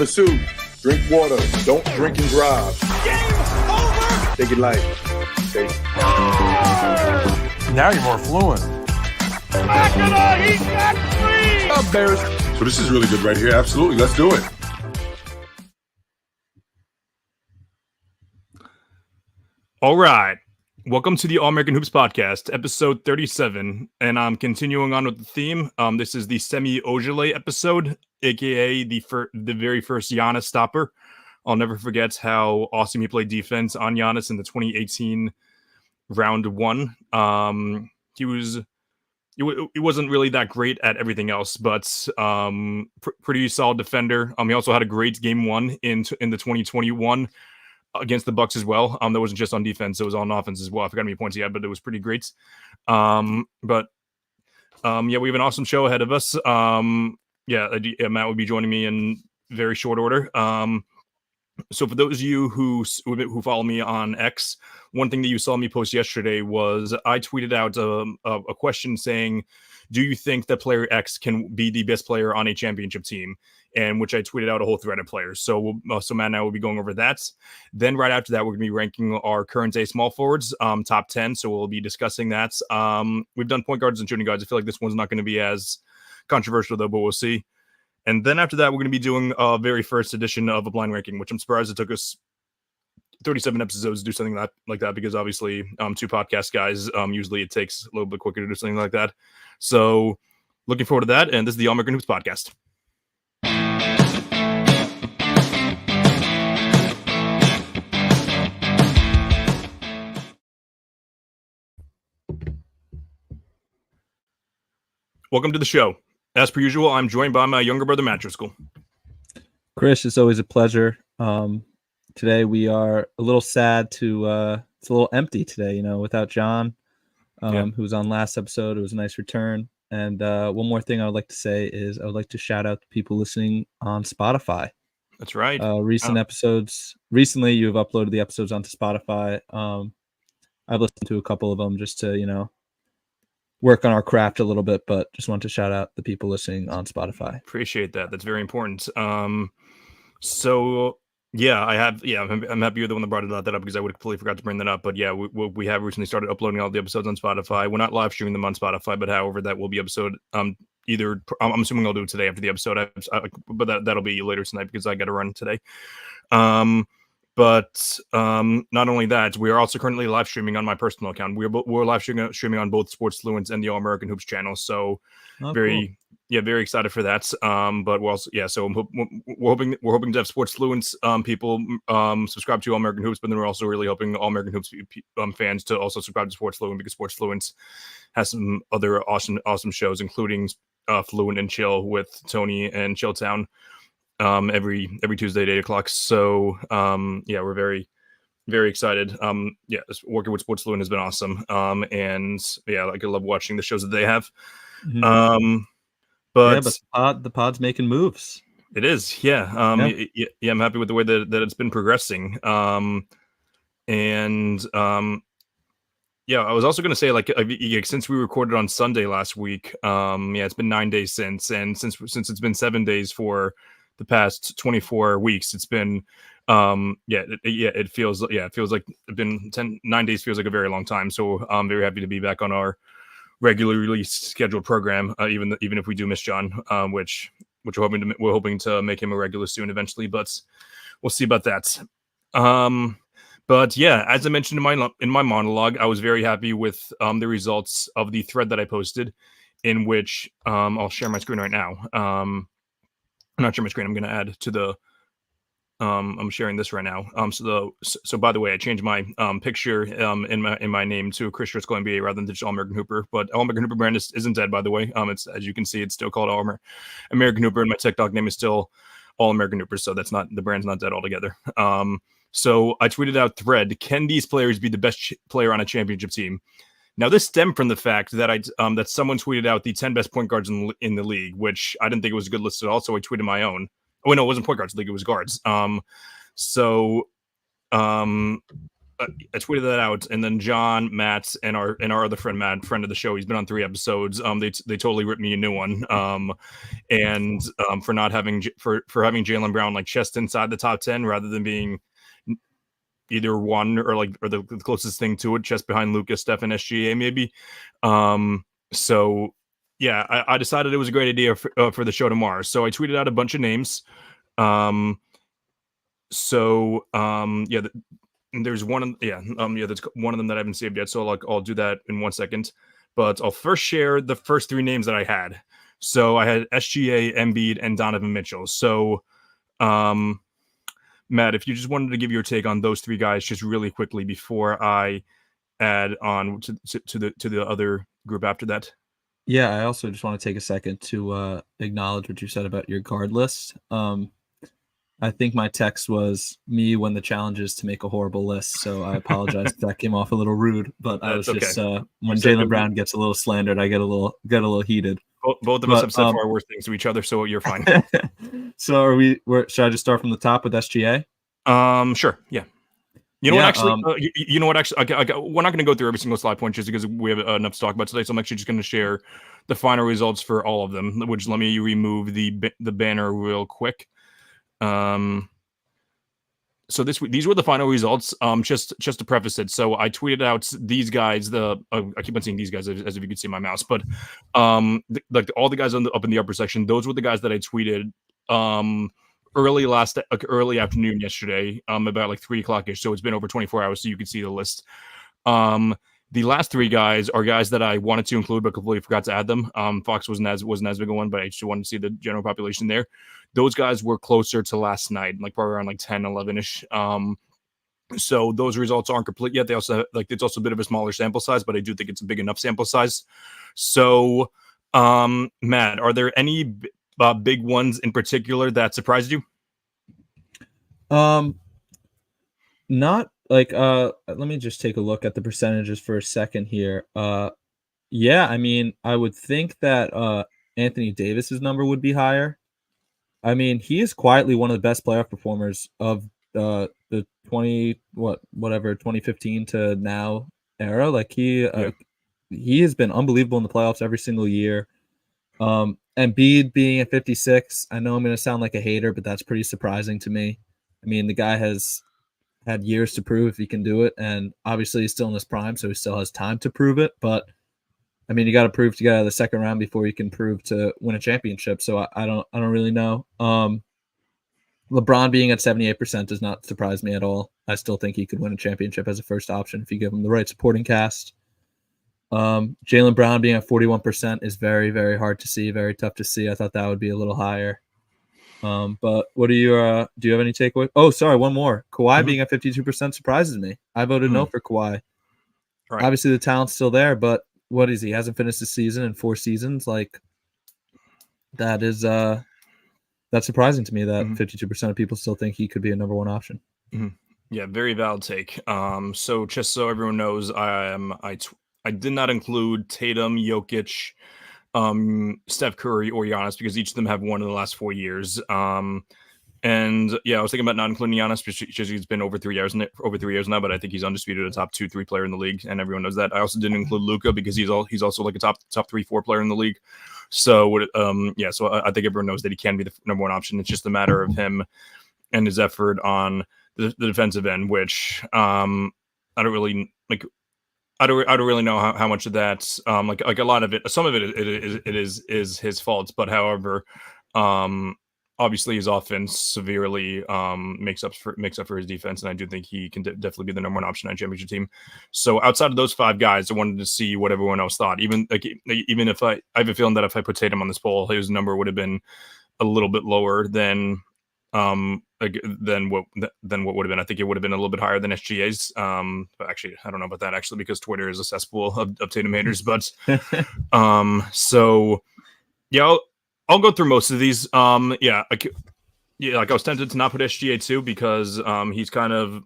One or two, drink water. Don't drink and drive. Game over! Take it light. Take. Now you're more fluent. Mackinac, he got three! Up, Bears. So this is really good right here. Absolutely. Let's do it. All right. Welcome to the All American Hoops Podcast, episode 37. And I'm continuing on with the theme. This is the Semi Ojeleye episode, aka the very first Giannis stopper. I'll never forget how awesome he played defense on Giannis in the 2018 round one. He wasn't really that great at everything else, but pretty solid defender. He also had a great game one in the 2021 against the Bucks as well. That wasn't just on defense; it was on offense as well. I forgot how many points he had, but it was pretty great. We have an awesome show ahead of us. Matt will be joining me in very short order. So for those of you who follow me on X, one thing that you saw me post yesterday was I tweeted out a question saying, do you think that player X can be the best player on a championship team? And which I tweeted out a whole thread of players. So Matt and I will be going over that. Then right after that, we're going to be ranking our current day small forwards, top 10. So we'll be discussing that. We've done point guards and shooting guards. I feel like this one's not going to be as controversial though, but we'll see. And then after that, we're going to be doing a very first edition of a blind ranking, which I'm surprised it took us 37 episodes to do something like that, because obviously two podcast guys, usually it takes a little bit quicker to do something like that. So looking forward to that. And this is the All American Hoops Podcast. Welcome to the show. As per usual, I'm joined by my younger brother, Matt Driscoll. Chris, it's always a pleasure. Today we are a little sad it's a little empty today, without John, who was on last episode. It was a nice return. And one more thing I would like to say is I would like to shout out the people listening on Spotify. That's right. Episodes. Recently, you've uploaded the episodes onto Spotify. I've listened to a couple of them just to, work on our craft a little bit, but just want to shout out the people listening on Spotify. Appreciate that. That's very important. I'm happy you're the one that brought that up, because I would have completely forgot to bring that up. But yeah, we have recently started uploading all the episodes on Spotify. We're not live streaming them on Spotify, but however, that will be episode either. I'm assuming I'll do it today after the episode, but that'll be later tonight because I got to run today. But not only that, we are also currently live streaming on my personal account. We're live streaming on both Sports Fluence and the All American Hoops channel. So very excited for that. But we're also so we're hoping to have Sports Fluence people subscribe to All American Hoops, but then we're also really hoping All American Hoops fans to also subscribe to Sports Fluence, because Sports Fluence has some other awesome shows, including Fluent and Chill with Tony and Chilltown. Every Tuesday at 8:00. So we're very, very excited. Working with Sports Fluent has been awesome. I love watching the shows that they have. Mm-hmm. But the pod's making moves. It is, yeah. I'm happy with the way that it's been progressing. I was also going to say, since we recorded on Sunday last week, it's been 9 days since, and since it's been 7 days for the past 24 weeks, it's been it feels like it's been 9 days, feels like a very long time. So I'm very happy to be back on our regularly scheduled program, even if we do miss John, which we're hoping to make him a regular soon eventually, but we'll see about that. But yeah, as I mentioned in my monologue, I was very happy with the results of the thread that I posted, in which I'll share my screen right now. I'm not sharing my screen. I'm going to add to the. I'm sharing this right now. So by the way, I changed my picture in my name to Chris Driscoll NBA rather than just All American Hooper. But All American Hooper brand isn't dead, by the way. It's, as you can see, it's still called All American Hooper, and my TikTok name is still All American Hooper. So the brand's not dead altogether. So I tweeted out thread: can these players be the best player on a championship team? Now, this stemmed from the fact that that someone tweeted out the 10 best point guards in the league, which I didn't think it was a good list at all. So I tweeted my own. Oh, no, it wasn't point guards league. It was guards. I tweeted that out, and then John, Matt, and our other friend Matt, friend of the show, he's been on 3 episodes. They totally ripped me a new one. And for not having for having Jaylen Brown like just inside the top 10 rather than being either one or the closest thing to it, just behind Lucas, Steph, and SGA maybe. So yeah, I decided it was a great idea for the show tomorrow. So I tweeted out a bunch of names. There's one, that's one of them that I haven't saved yet. So I'll do that in 1 second. But I'll first share the first 3 names that I had. So I had SGA, Embiid, and Donovan Mitchell. So, Matt, if you just wanted to give your take on those 3 guys just really quickly before I add on to the other group after that. Yeah, I also just want to take a second to acknowledge what you said about your guard list. I think my text was me when the challenge is to make a horrible list, so I apologize if that came off a little rude. But I was just when Jaylen Brown gets a little slandered, I get a little heated. Both of us have said far worse things to each other, so you're fine. So should I just start from the top with SGA? Sure. Yeah. You know what? Actually, we're not going to go through every single slide point just because we have enough to talk about today. So I'm actually just going to share the final results for all of them. Which let me remove the banner real quick. So these were the final results. Just to preface it, so I tweeted out these guys. I keep on saying these guys as if you could see my mouse, but like all the guys up in the upper section, those were the guys that I tweeted early afternoon yesterday, about like 3:00ish. So it's been over 24 hours, so you can see the list. The last 3 guys are guys that I wanted to include but completely forgot to add them. Fox wasn't as big a one, but I just wanted to see the general population there. Those guys were closer to last night, like probably around like 10, 11-ish. So those results aren't complete yet. They also have, it's also a bit of a smaller sample size, but I do think it's a big enough sample size. So, Matt, are there any big ones in particular that surprised you? Not like let me just take a look at the percentages for a second here. Yeah, I mean, I would think that Anthony Davis's number would be higher. I mean, he is quietly one of the best playoff performers of the 2015 to now era. Like he has been unbelievable in the playoffs every single year. Embiid being at 56, I know I'm going to sound like a hater, but that's pretty surprising to me. I mean, the guy has had years to prove if he can do it, and obviously he's still in his prime, so he still has time to prove it. But I mean, you got to prove to get out of the second round before you can prove to win a championship. So I don't really know. LeBron being at 78% does not surprise me at all. I still think he could win a championship as a first option if you give him the right supporting cast. Jaylen Brown being at 41% is very, very hard to see, very tough to see. I thought that would be a little higher. But what do you have any takeaway? Oh, sorry, one more. Kawhi being at 52% surprises me. I voted no for Kawhi. Right. Obviously the talent's still there, but what is he? Hasn't finished the season in 4 seasons. Like that is that's surprising to me that 52% of people still think he could be a number 1 option. Yeah, very valid take. So just so everyone knows, I did not include Tatum, Jokic, Steph Curry, or Giannis because each of them have won in the last 4 years. And yeah, I was thinking about not including Giannis because he's been over 3 years now, but I think he's undisputed a top 2-3 player in the league, and everyone knows that. I also didn't include Luka because he's also like a top 3-4 player in the league. So so I think everyone knows that he can be the number 1 option. It's just a matter of him and his effort on the defensive end, which I don't really like. I don't really know how much of that, like a lot of it, some of it is his fault, but however, obviously his offense severely makes up for his defense, and I do think he can definitely be the number 1 option on a championship team. So outside of those 5 guys, I wanted to see what everyone else thought. Even if I have a feeling that if I put Tatum on this poll, his number would have been a little bit lower than what would have been. I think it would have been a little bit higher than SGA's. But actually, I don't know about that actually because Twitter is a cesspool of Tatum haters. But so yeah, I'll go through most of these. Like I was tempted to not put SGA too because he's kind of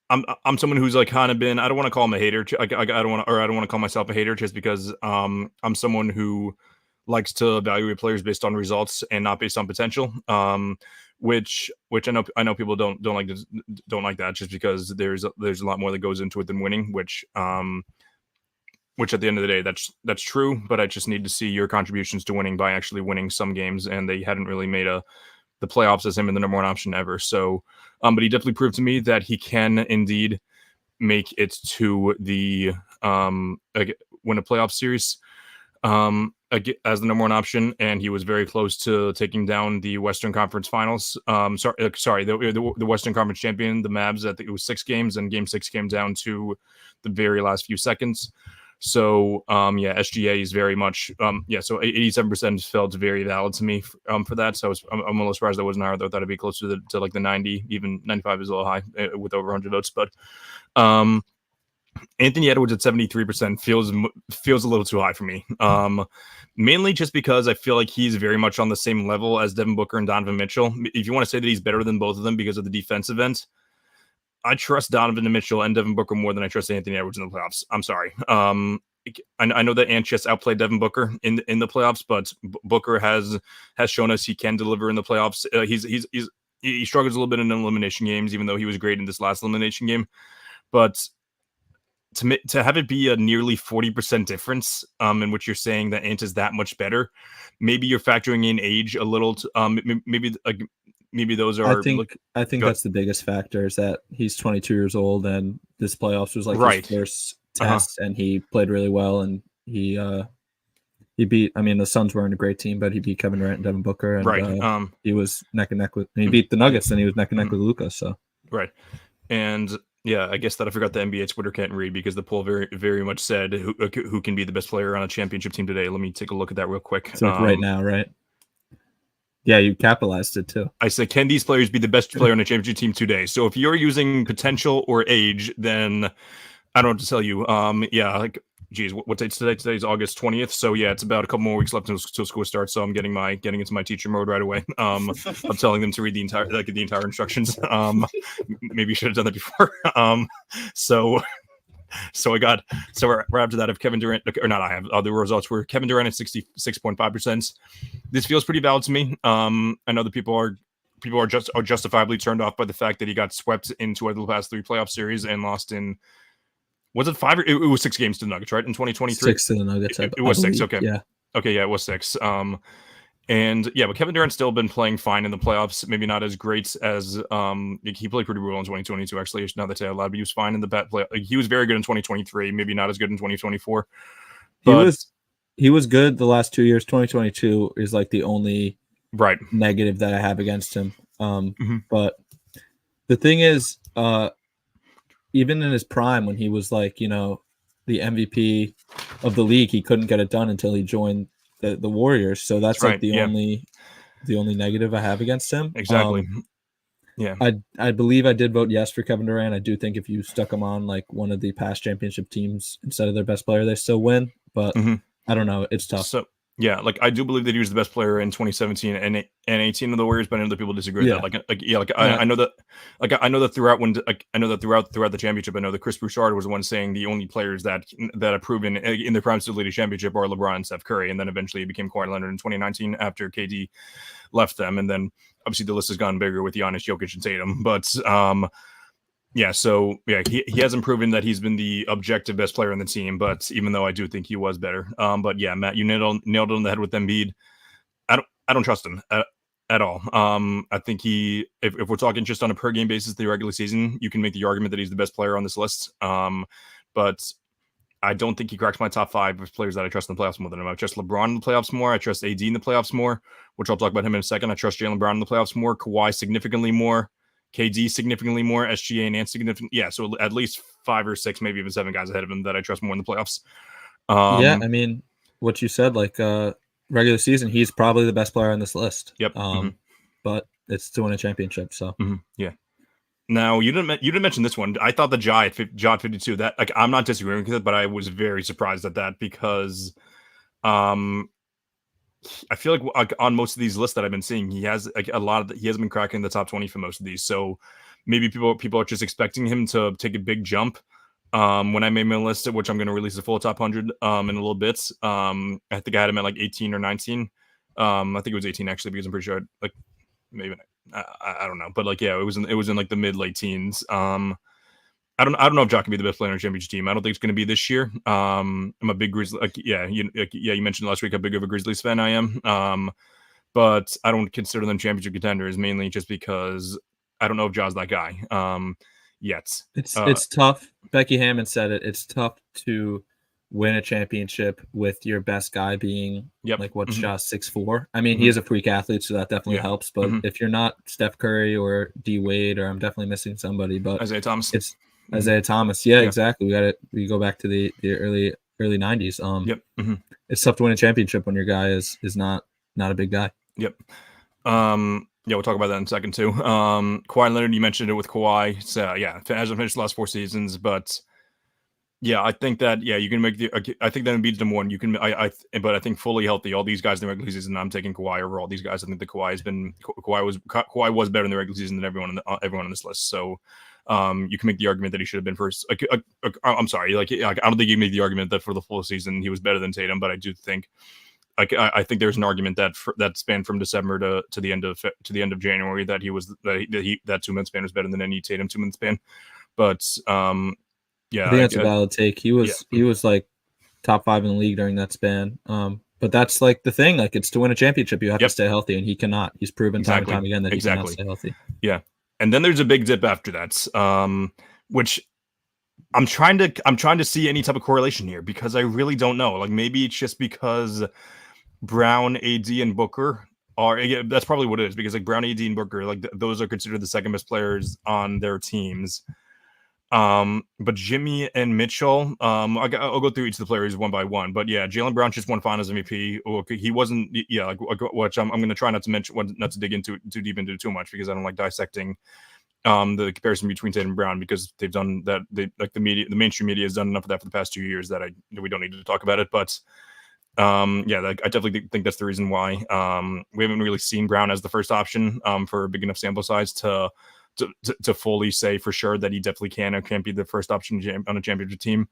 I'm someone who's like kind of been, I don't want to call him a hater. I don't want to call myself a hater just because I'm someone who likes to evaluate players based on results and not based on potential. which I know people don't like that just because there's a lot more that goes into it than winning, which at the end of the day that's true, but I just need to see your contributions to winning by actually winning some games, and they hadn't really made the playoffs as him in the number one option ever. So but he definitely proved to me that he can indeed make it to the win a playoff series as the number one option, and he was very close to taking down the Western Conference Finals. The Western Conference champion, the Mavs. I think it was 6 games, and Game 6 came down to the very last few seconds. So SGA is very much so 87% felt very valid to me for that. So I'm a little surprised that wasn't higher. I thought it'd be closer to like the 90, even 95 is a little high with over 100 votes, but Anthony Edwards at 73% feels a little too high for me. Mainly just because I feel like he's very much on the same level as Devin Booker and Donovan Mitchell. If you want to say that he's better than both of them because of the defensive end, I trust Donovan Mitchell and Devin Booker more than I trust Anthony Edwards in the playoffs. I'm sorry. I know that Ant just outplayed Devin Booker in the playoffs, but Booker has shown us he can deliver in the playoffs. He struggles a little bit in elimination games, even though he was great in this last elimination game. But to have it be a nearly 40% difference, in which you're saying that Ant is that much better, maybe you're factoring in age a little. Maybe those are. I think that's the biggest factor is that he's 22 years old, and this playoffs was like his first test, and he played really well, and he beat. I mean, the Suns weren't a great team, but he beat Kevin Durant and Devin Booker, and he was neck and neck with. And he beat the Nuggets, and he was neck and neck with Luka. So and. Yeah, I guess that I forgot the NBA Twitter can't read because the poll very, very much said who can be the best player on a championship team today. Let me take a look at that real quick. So right now, right? Yeah, you capitalized it too. I said, can these players be the best player on a championship team today? So if you're using potential or age, then I don't know what to tell you. What date's today? Today's August 20th. So yeah, it's about a couple more weeks left until school starts. So I'm getting into my teacher mode right away. I'm telling them to read the entire instructions. Maybe you should have done that before. We're after that of Kevin Durant, or not. I have the results were Kevin Durant at 66.5%. This feels pretty valid to me. I know that people are justifiably turned off by the fact that he got swept into the past 3 playoff series and lost in. Was it 5 or it was 6 games to the Nuggets, right? In 2023? 6 to the Nuggets. It was 6. Okay. Yeah. Okay. Yeah, it was 6. But Kevin Durant's still been playing fine in the playoffs. Maybe not as great as he played pretty well in 2022. Actually, now that I say out loud, but he was fine in the play. He was very good in 2023. Maybe not as good in 2024. But he was good the last 2 years. 2022 is like the only negative that I have against him. But the thing is, even in his prime, when he was like, the MVP of the league, he couldn't get it done until he joined the Warriors. So that's like the only negative I have against him. Exactly. I believe I did vote yes for Kevin Durant. I do think if you stuck him on like one of the past championship teams instead of their best player, they still win. But I don't know. It's tough. So yeah, like I do believe that he was the best player in 2017 and 18 of the Warriors, but I know that people disagree with that. I know that throughout the championship, I know that Chris Bouchard was the one saying the only players that have proven in their prime to lead a championship are LeBron and Steph Curry, and then eventually it became Kawhi Leonard in 2019 after KD left them, and then obviously the list has gone bigger with Giannis, Jokic, and Tatum, but he hasn't proven that he's been the objective best player on the team, but even though I do think he was better. But yeah, Matt, you nailed it on the head with Embiid. I don't trust him at all. I think if we're talking just on a per game basis, the regular season, you can make the argument that he's the best player on this list. But I don't think he cracks my top 5 of players that I trust in the playoffs more than him. I trust LeBron in the playoffs more. I trust AD in the playoffs more, which I'll talk about him in a second. I trust Jaylen Brown in the playoffs more. Kawhi significantly more. KD significantly more, SGA and Ant significantly. Yeah, so at least 5 or 6, maybe even 7 guys ahead of him that I trust more in the playoffs. I mean, what you said, like regular season, he's probably the best player on this list. Yep. But it's to win a championship, so yeah. Now you didn't mention this one. I thought the Ja at 52. That I'm not disagreeing with it, but I was very surprised at that because, I feel like on most of these lists that I've been seeing, he has he hasn't been cracking the top 20 for most of these. So maybe people are just expecting him to take a big jump. When I made my list, which I'm going to release the full top 100 in a little bit. I think I had him at like 18 or 19. I think it was 18 actually, because I'm pretty sure maybe I don't know, but like yeah, it was in like the mid late teens. I don't know if Ja can be the best player on a championship team. I don't think it's going to be this year. I'm a big Grizzlies. You mentioned last week how big of a Grizzlies fan I am. But I don't consider them championship contenders mainly just because I don't know if Ja's that guy. Yet It's tough. Becky Hammond said it. It's tough to win a championship with your best guy being like what's Ja 6'4". I mean, he is a freak athlete, so that definitely helps. But if you're not Steph Curry or D Wade, or I'm definitely missing somebody, but Isaiah Thomas. It's Isaiah Thomas. Yeah, exactly. We go back to the early 90s. It's tough to win a championship when your guy is not a big guy. Yep. We'll talk about that in a second too. Kawhi Leonard, you mentioned it with Kawhi. So yeah, hasn't finished the last 4 seasons, but yeah, I think that you can make I think that Embiid's number one. You can but I think fully healthy, all these guys in the regular season, I'm taking Kawhi over all these guys. I think that Kawhi was better in the regular season than everyone on this list. So you can make the argument that he should have been first. I'm sorry, I don't think you make the argument that for the full season he was better than Tatum, but I do think. I think there's an argument that spanned from December to the end of January that he was that 2 month span was better than any Tatum 2 month span. But I think that's a valid take. He was like top 5 in the league during that span. But that's like the thing. Like it's to win a championship, you have to stay healthy, and he cannot. He's proven time and time again that he cannot stay healthy. Yeah, and then there's a big dip after that, which. I'm trying to see any type of correlation here because I really don't know. Like maybe it's just because Brown, AD, and Booker are. Yeah, that's probably what it is because like Brown, AD, and Booker, like those are considered the second best players on their teams. But Jimmy and Mitchell, I'll go through each of the players one by one. But yeah, Jaylen Brown just won Finals MVP. Okay, he wasn't. Yeah, which I'm going to try not to dig into too deep into too much because I don't like dissecting. The comparison between Tatum and Brown because they've done that. The mainstream media has done enough of that for the past 2 years that we don't need to talk about it. But I definitely think that's the reason why we haven't really seen Brown as the first option for a big enough sample size to fully say for sure that he definitely can or can't be the first option on a championship team.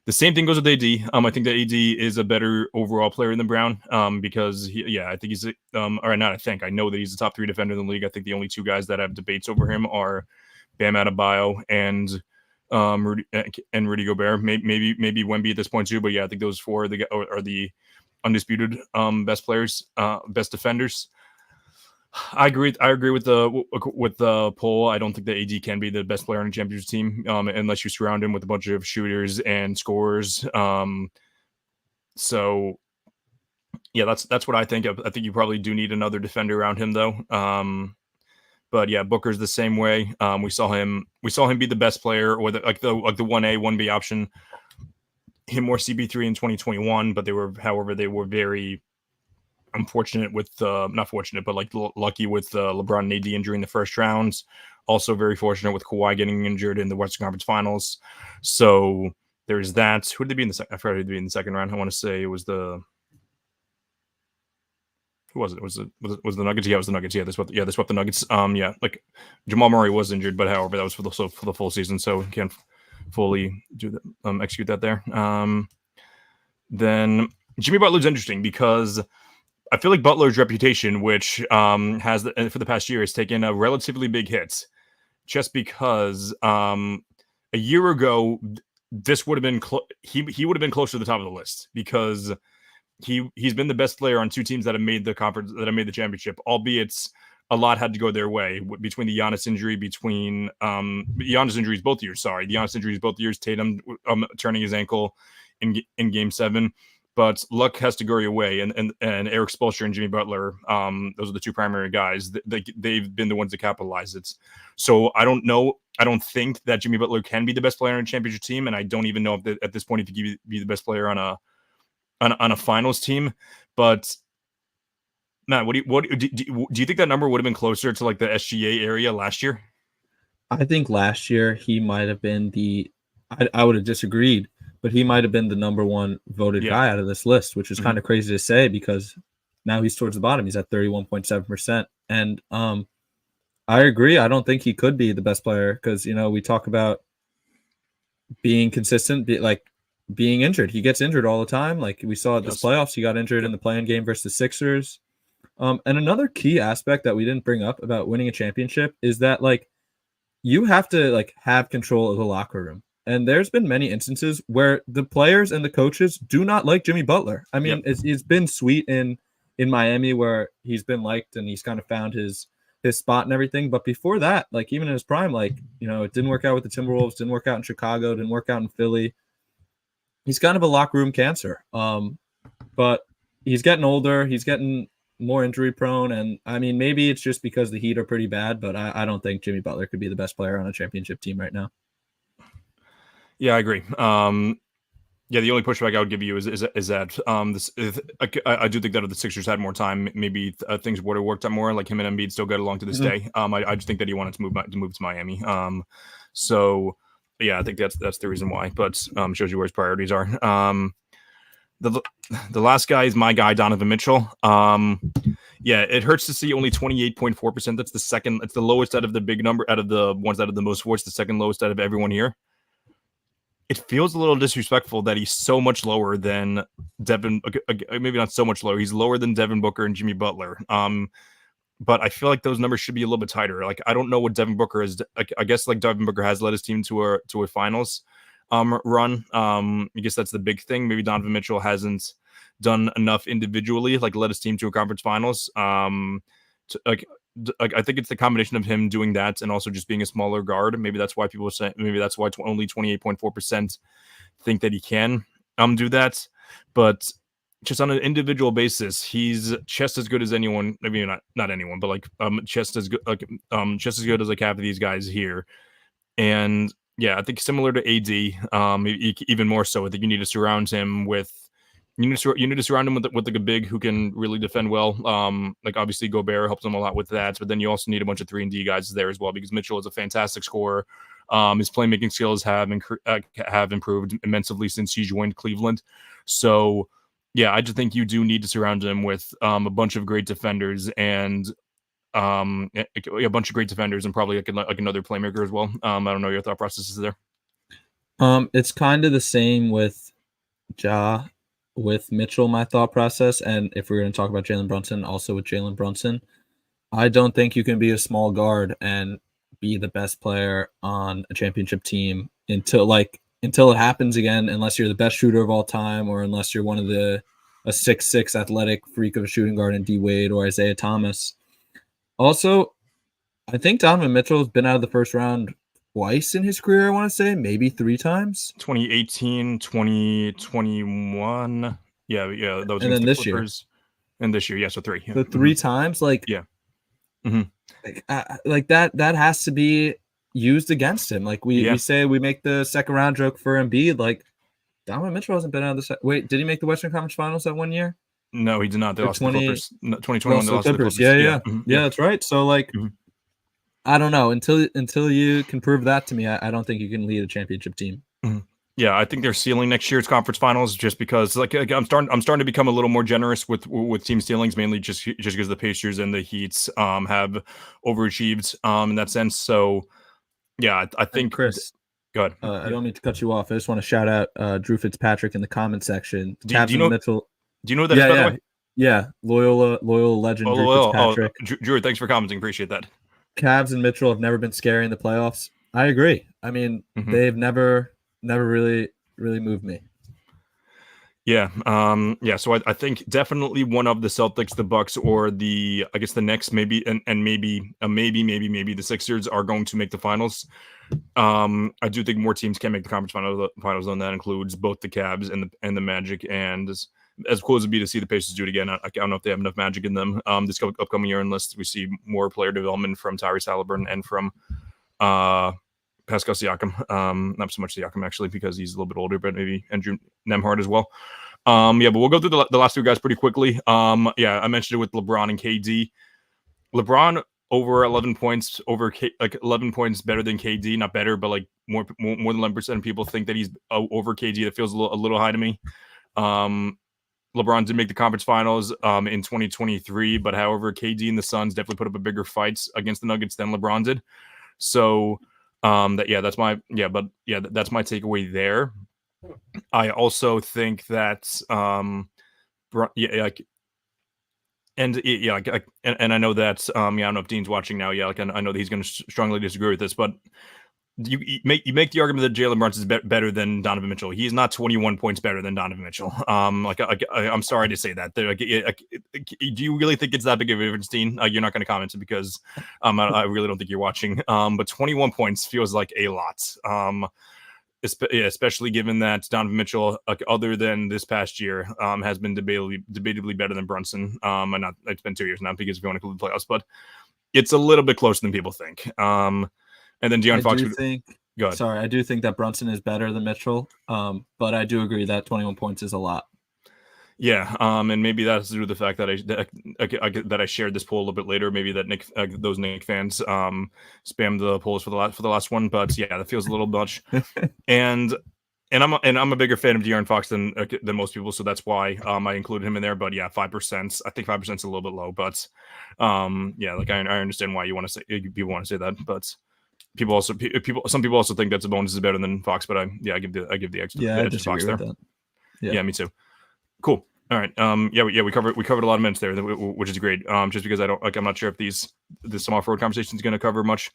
The same thing goes with AD. I think that AD is a better overall player than Brown because I think he's I know that he's the top 3 defender in the league. I think the only 2 guys that have debates over him are Bam Adebayo and Rudy Gobert. Maybe Wemby at this point too. But yeah, I think those 4 are the undisputed best players, best defenders. I agree with the poll. I don't think that AD can be the best player on a championship team unless you surround him with a bunch of shooters and scorers. So yeah, that's what I think. I think you probably do need another defender around him though. But yeah, Booker's the same way. We saw him be the best player or the 1A, 1B option. Him or CP3 in 2021, but they were very unfortunate with not fortunate, but like lucky with LeBron and AD injury in the first rounds. Also very fortunate with Kawhi getting injured in the Western Conference Finals. So there's that. Who did they be in the second? I forgot who did they be in the second round. I want to say it was the. Who was it? Was the Nuggets? Yeah, it was the Nuggets. Yeah, they swept the Nuggets. Like Jamal Murray was injured, but however, that was for the full season, so he can't fully do that, execute that there. Then Jimmy Butler's interesting because I feel like Butler's reputation, which has for the past year, has taken a relatively big hit, just because a year ago this would have been he would have been closer to the top of the list because he's been the best player on 2 teams that have made the conference, that have made the championship, albeit a lot had to go their way between the Giannis injury, Giannis injuries both years. Sorry, the Giannis injuries both years. Tatum turning his ankle in Game 7. But luck has to go your way, and Eric Spoelstra and Jimmy Butler, those are the 2 primary guys. They've been the ones to capitalize it. So I don't know. I don't think that Jimmy Butler can be the best player on a championship team, and I don't even know if at this point if he can be the best player on a finals team. But Matt, do you think that number would have been closer to like the SGA area last year? I think last year he might have been I would have disagreed. But he might have been the number 1 voted guy out of this list, which is kind of crazy to say because now he's towards the bottom. He's at 31.7%. And I agree. I don't think he could be the best player because, we talk about being consistent, being injured. He gets injured all the time. Like we saw at this playoffs, he got injured in the play-in game versus the Sixers. And another key aspect that we didn't bring up about winning a championship is that like you have to like have control of the locker room. And there's been many instances where the players and the coaches do not like Jimmy Butler. I mean, it's been sweet in Miami where he's been liked and he's kind of found his spot and everything. But before that, like even in his prime, like, you know, it didn't work out with the Timberwolves, didn't work out in Chicago, didn't work out in Philly. He's kind of a locker room cancer. But he's getting older. He's getting more injury prone. And I mean, maybe it's just because the Heat are pretty bad, but I don't think Jimmy Butler could be the best player on a championship team right now. Yeah, I agree. Yeah, the only pushback I would give you is that I do think that if the Sixers had more time, maybe things would have worked out more. Like him and Embiid still get along to this day. I just think that he wanted to move to Miami. So yeah, I think that's the reason why. But shows you where his priorities are. The last guy is my guy, Donovan Mitchell. Yeah, it hurts to see only 28.4%. That's the second. It's the lowest out of the big number, out of the ones that have the most votes. The second lowest out of everyone here. It feels a little disrespectful that he's so much lower than Devin. Maybe not so much lower. He's lower than Devin Booker and Jimmy Butler. But I feel like those numbers should be a little bit tighter. Like I don't know what Devin Booker is. I guess like Devin Booker has led his team to a finals run. I guess that's the big thing. Maybe Donovan Mitchell hasn't done enough individually, like led his team to a conference finals. I think it's the combination of him doing that and also just being a smaller guard. Maybe that's why people say. Maybe that's why only 28.4% think that he can do that. But just on an individual basis, he's just as good as anyone. I mean, not anyone, but like just as good, just as good as like half of these guys here. And yeah, I think similar to AD, maybe even more so. I think you need to surround him with. You need to surround him with like a big who can really defend well. Like obviously Gobert helps him a lot with that, but then you also need a bunch of 3-and-D guys there as well because Mitchell is a fantastic scorer. His playmaking skills have improved immensely since he joined Cleveland. So yeah, I just think you do need to surround him with a bunch of great defenders and a bunch of great defenders and probably like another playmaker as well. I don't know your thought processes there. It's kind of the same with Ja. With Mitchell, my thought process, and if we're going to talk about Jalen Brunson, also with Jalen Brunson, I don't think you can be a small guard and be the best player on a championship team until it happens again, unless you're the best shooter of all time or unless you're one of a 6'6" athletic freak of a shooting guard in D Wade or Isaiah Thomas. Also, I think Donovan Mitchell has been out of the first round twice in his career, I want to say, maybe 3 times. 2018, 2021. Yeah, that was and then the this Clippers. Year. And this year, yeah, so 3. So 3 times, like yeah, like that has to be used against him. Like we say we make the second round joke for Embiid. Like Donovan Mitchell hasn't been out of the wait. Did he make the Western Conference Finals that one year? No, he did not. They lost the Clippers. 2021, they lost the Clippers. Yeah, that's right. So like. I don't know. Until you can prove that to me, I don't think you can lead a championship team. Yeah, I think their ceiling next year's conference finals, just because like I'm starting to become a little more generous with team ceilings, mainly just because the Pacers and the Heats have overachieved in that sense. So yeah, I think Chris. Go ahead. I don't mean to cut you off. I just want to shout out Drew Fitzpatrick in the comment section. Do you know Mitchell? Do you know that? By the way? Yeah, Loyola legend. Drew Fitzpatrick. Drew, thanks for commenting. Appreciate that. Cavs and Mitchell have never been scary in the playoffs. I agree. I mean, they've never really moved me. Yeah. So I think definitely one of the Celtics, the Bucks, or the Knicks, maybe, and maybe the Sixers are going to make the finals. I do think more teams can make the conference finals, and that includes both the Cavs and the Magic. And as cool as it'd be to see the Pacers do it again, I don't know if they have enough magic in them this upcoming year, unless we see more player development from Tyrese Haliburton and from Pascal Siakam. Not so much Siakam, actually, because he's a little bit older, but maybe Andrew Nembhard as well. But we'll go through the last 2 guys pretty quickly. I mentioned it with LeBron and KD. LeBron over 11 points, 11 points better than KD. Not better, but like more than 11% of people think that he's over KD. That feels a little high to me. LeBron did make the conference finals in 2023, but however, KD and the Suns definitely put up a bigger fights against the Nuggets than LeBron did. So that's my takeaway there. I also think that Yeah, and I know that yeah, I don't know if Dean's watching now. Yeah, like I know that he's going to strongly disagree with this, but you make the argument that Jalen Brunson is better than Donovan Mitchell. He's not 21 points better than Donovan Mitchell. I'm sorry to say that. Do you really think it's that big of a difference, Dean? You're not going to comment because I really don't think you're watching. But 21 points feels like a lot. Especially given that Donovan Mitchell, other than this past year, has been debatably better than Brunson. And not, it's been 2 years now because if you want to include the playoffs, but it's a little bit closer than people think. And then De'Aaron Fox. I do think that Brunson is better than Mitchell, but I do agree that 21 points is a lot. Yeah, and maybe that's due to the fact that I shared this poll a little bit later. Maybe that those Knick fans spammed the polls for the last one, but yeah, that feels a little much. and I'm a bigger fan of De'Aaron Fox than most people, so that's why I included him in there. But yeah, 5%. I think 5% is a little bit low, but yeah, like I understand why you want to say people want to say that, but some people also think that Sabonis is better than Fox, but I give the extra edge to Fox there. Yeah, me too. Cool. All right. We covered a lot of minutes there, which is great. Just because I'm not sure if this small forward conversation is going to cover much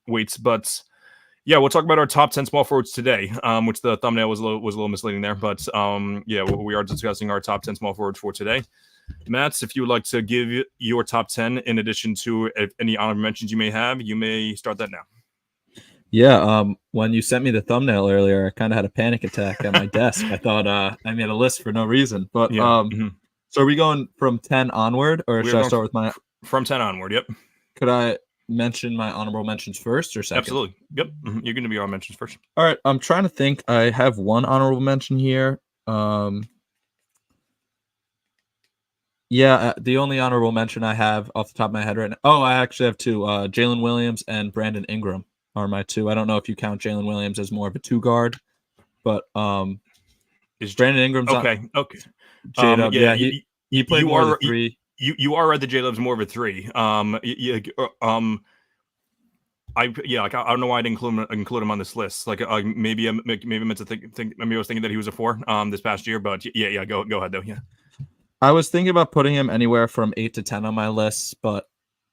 weights, but yeah, we'll talk about our top 10 small forwards today, which the thumbnail was a little misleading there, but yeah, we are discussing our top 10 small forwards for today. Matt, if you would like to give your top 10 in addition to any honorable mentions you may have, you may start that now. Yeah, when you sent me the thumbnail earlier, I kind of had a panic attack at my desk. I thought I made a list for no reason. But yeah. So are we going from 10 onward, or should I start with my from 10 onward? Yep. Could I mention my honorable mentions first or second? Absolutely. Yep. You're going to be honorable mentions first. All right. I'm trying to think. I have one honorable mention here. Yeah, the only honorable mention I have off the top of my head right now. Oh, I actually have two. Jalen Williams and Brandon Ingram are my two. I don't know if you count Jalen Williams as more of a two guard, but is Brandon Ingram's okay? J-Dub, yeah, he played more of a three. You are right that J-Dub's more of a three. I don't know why I didn't include him on this list. Like maybe I meant to think maybe I was thinking that he was a four this past year, but yeah, go ahead though. Yeah, I was thinking about putting him anywhere from 8 to 10 on my list, but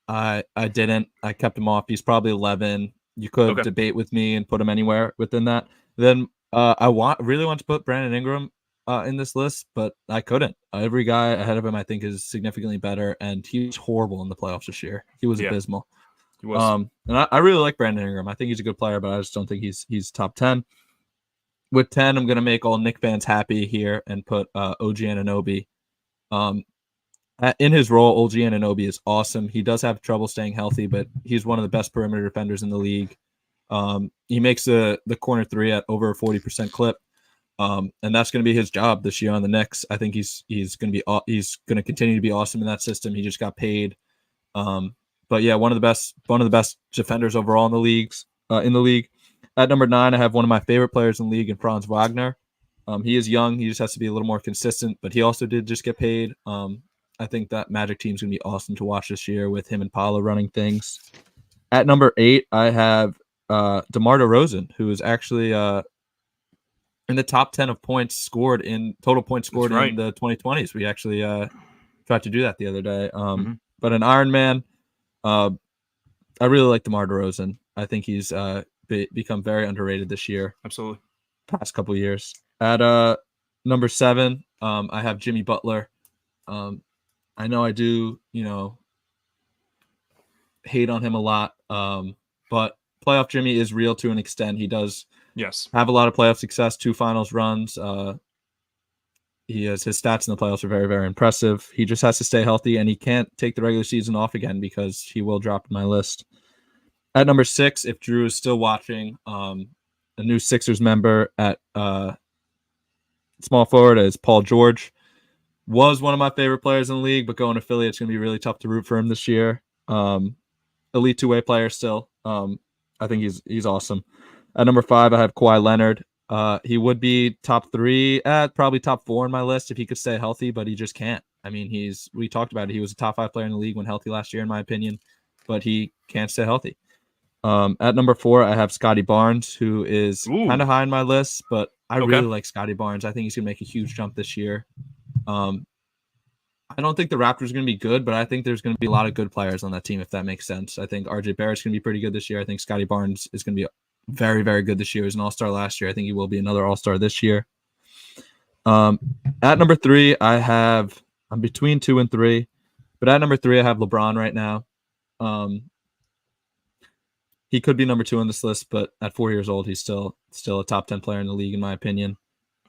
I didn't. I kept him off. He's probably 11. You could debate with me and put him anywhere within that. Then I really want to put Brandon Ingram in this list, but I couldn't. Every guy ahead of him, I think, is significantly better, and he was horrible in the playoffs this year. He was abysmal. He was. And I really like Brandon Ingram. I think he's a good player, but I just don't think he's top 10. With 10, I'm gonna make all Knick fans happy here and put OG Anunoby. In his role, OG Anunoby is awesome. He does have trouble staying healthy, but he's one of the best perimeter defenders in the league. He makes the corner three at over a 40% clip, and that's going to be his job this year on the Knicks. I think he's going to continue to be awesome in that system. He just got paid, but yeah, one of the best defenders overall in the league. At number 9, I have one of my favorite players in the league, in Franz Wagner. He is young. He just has to be a little more consistent, but he also did just get paid. I think that Magic team is going to be awesome to watch this year with him and Paolo running things. At number 8, I have DeMar DeRozan, who is actually in the top 10 of points scored in total points scored in the 2020s. We actually tried to do that the other day. But an Iron Man, I really like DeMar DeRozan. I think he's become very underrated this year. Absolutely. Past couple of years. At number 7, I have Jimmy Butler. I know I do, hate on him a lot, but playoff Jimmy is real to an extent. He does have a lot of playoff success, 2 finals runs. His stats in the playoffs are very, very impressive. He just has to stay healthy, and he can't take the regular season off again because he will drop in my list. At number 6, if Drew is still watching, a new Sixers member at small forward is Paul George. Was one of my favorite players in the league, but going to Philly, it's going to be really tough to root for him this year. Elite two-way player still. I think he's awesome. At number 5, I have Kawhi Leonard. He would be top 3, probably top 4 on my list if he could stay healthy, but he just can't. I mean, we talked about it. He was a top 5 player in the league when healthy last year, in my opinion, but he can't stay healthy. At number 4, I have Scotty Barnes, who is kind of high on my list, but I really like Scotty Barnes. I think he's going to make a huge jump this year. I don't think the Raptors are going to be good, but I think there's going to be a lot of good players on that team, if that makes sense. I think RJ Barrett's going to be pretty good this year. I think Scotty Barnes is going to be very, very good this year. He was an all-star last year. I think he will be another all-star this year. At number 3, I'm between 2 and 3, but at number 3, I have LeBron right now. He could be number 2 on this list, but at 4 years old, he's still a top 10 player in the league, in my opinion.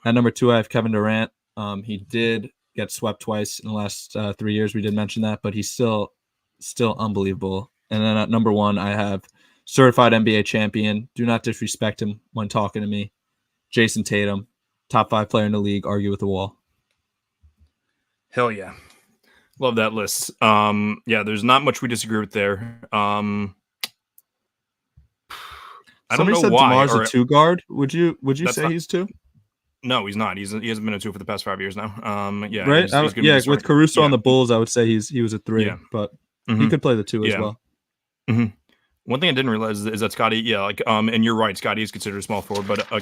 At number 2, I have Kevin Durant. He did get swept twice in the last 3 years. We did mention that, but he's still unbelievable. And then at number 1, I have certified NBA champion. Do not disrespect him when talking to me. Jason Tatum, top 5 player in the league. Argue with the wall. Hell yeah. Love that list. Yeah, there's not much we disagree with there. I don't know said why. DeMar's a 2 guard. Would you say he's 2? No, he's not. He hasn't been a 2 for the past 5 years now. Yeah, right. He's gonna be with Caruso on the Bulls, I would say he was a 3. Yeah. But he could play the 2 as well. Mm-hmm. One thing I didn't realize is that Scotty, and you're right, Scotty is considered a small forward, but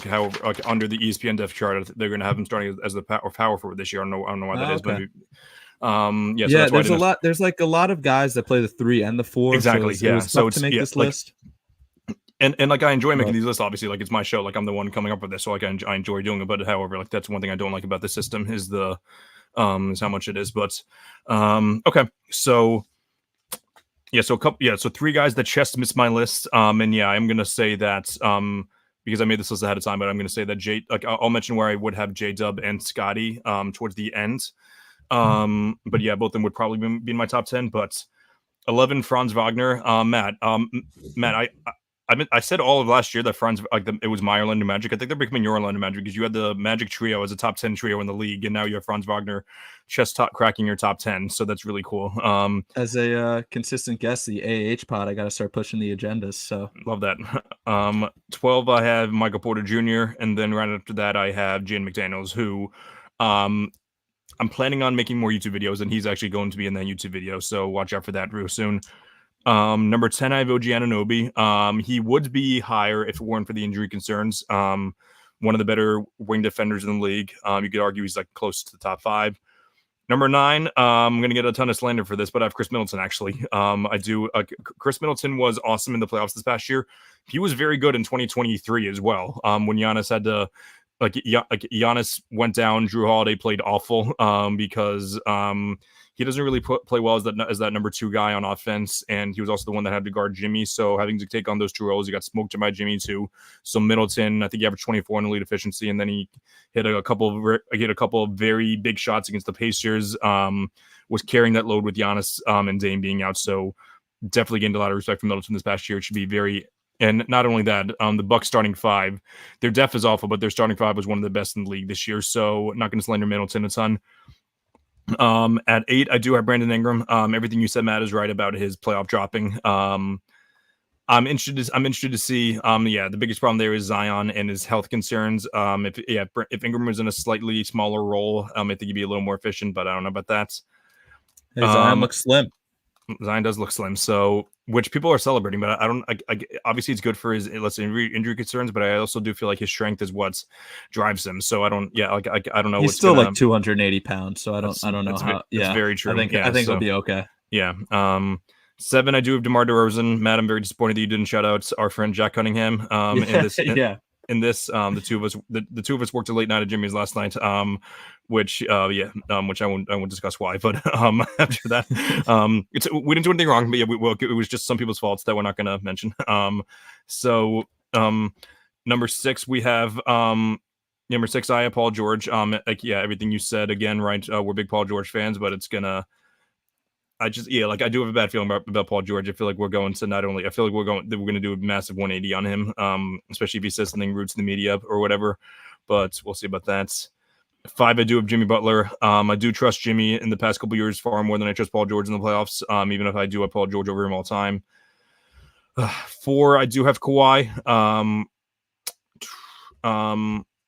under the ESPN depth chart, they're going to have him starting as the power forward this year. I don't know why that is, okay. But So there's a lot. There's like a lot of guys that play the 3 and the 4. Exactly. So it was tough to make this list. And like I enjoy making these lists. Obviously, like it's my show. Like I'm the one coming up with this, so like I enjoy doing it. But however, like that's one thing I don't like about the system is is how much it is. But okay, so. Yeah, so 3 guys that just missed my list. And yeah, I'm gonna say that because I made this list ahead of time, but I'm gonna say that I'll mention where I would have J-Dub and Scotty towards the end. But yeah, both of them would probably be in my top 10. But 11, Franz Wagner. Matt, I said all of last year that Franz it was my Orlando Magic. I think they're becoming your Orlando Magic because you had the Magic trio as a top 10 trio in the league, and now you have Franz Wagner chest top cracking your top 10. So that's really cool. As a consistent guest, the AH pod, I got to start pushing the agendas. So love that. 12, I have Michael Porter Jr., and then right after that, I have Jaden McDaniels, who I'm planning on making more YouTube videos, and he's actually going to be in that YouTube video. So watch out for that real soon. Number 10, I have OG Anunoby. He would be higher if it weren't for the injury concerns. One of the better wing defenders in the league. You could argue he's like close to the top 5. Number 9, I'm going to get a ton of slander for this, but I have Chris Middleton, actually. I do. Chris Middleton was awesome in the playoffs this past year. He was very good in 2023 as well. When Giannis had to, Giannis went down, Drew Holiday played awful because he doesn't really play well as that number 2 guy on offense, and he was also the one that had to guard Jimmy. So having to take on those 2 roles, he got smoked by Jimmy too. So Middleton, I think he averaged 24 in elite efficiency, and then he hit a couple of very big shots against the Pacers. Was carrying that load with Giannis and Dame being out. So definitely gained a lot of respect from Middleton this past year. It should be very. And not only that, the Bucks starting 5, their depth is awful, but their starting 5 was one of the best in the league this year. So not going to slander Middleton a ton. At 8, I do have Brandon Ingram. Everything you said, Matt, is right about his playoff dropping. I'm interested to see. The biggest problem there is Zion and his health concerns. If Ingram was in a slightly smaller role, I think he'd be a little more efficient, but I don't know about that. Hey, Zion looks slim. Zion does look slim, so which people are celebrating, but I don't. Obviously, it's good for his injury concerns, but I also do feel like his strength is what drives him. So I don't. Yeah, I don't know. He's still like 280 pounds, so I don't know how. Yeah, it's very true. I think he'll be okay. Yeah. 7, I do have DeMar DeRozan. Matt, I'm very disappointed that you didn't shout out our friend Jack Cunningham. In this, the two of us worked a late night at Jimmy's last night. Which I won't discuss why, but after that, we didn't do anything wrong, but yeah, it was just some people's faults that we're not going to mention. Number 6, we have number 6, I have Paul George. Everything you said again, right? We're big Paul George fans, but it's gonna. I do have a bad feeling about Paul George. I feel like we're going to we're going to do a massive 180 on him, especially if he says something rude to the media or whatever. But we'll see about that. 5, I do have Jimmy Butler. I do trust Jimmy in the past couple years far more than I trust Paul George in the playoffs. Even if I do have Paul George over him all the time. 4, I do have Kawhi.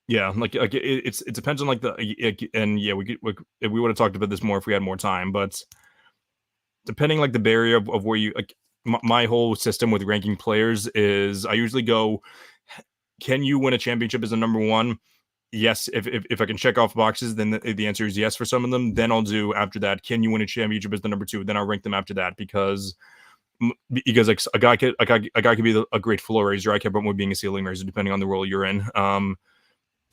It depends on we would have talked about this more if we had more time, but. Depending the barrier of where you my whole system with ranking players is I usually go, can you win a championship as a number 1? yes, if I can check off boxes, then the answer is yes for some of them. Then I'll do after that. Can you win a championship as the number 2? Then I'll rank them after that because like a guy could be a great floor raiser. I care about more being a ceiling raiser depending on the role you're in.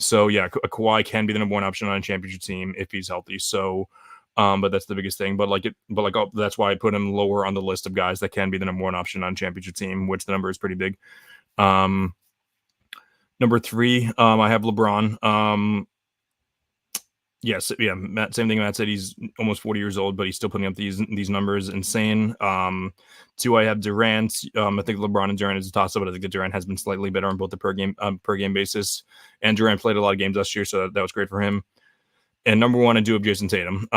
So yeah, a Kawhi can be the number 1 option on a championship team if he's healthy. So, but that's the biggest thing. But that's why I put him lower on the list of guys that can be the number 1 option on a championship team, which the number is pretty big. Number 3, I have LeBron. Yes, yeah, Matt. Same thing. Matt said he's almost 40 years old, but he's still putting up these numbers. Insane. 2, I have Durant. I think LeBron and Durant is a toss-up, but I think that Durant has been slightly better on both the per game basis. And Durant played a lot of games last year, so that was great for him. And number 1, I do have Jason Tatum.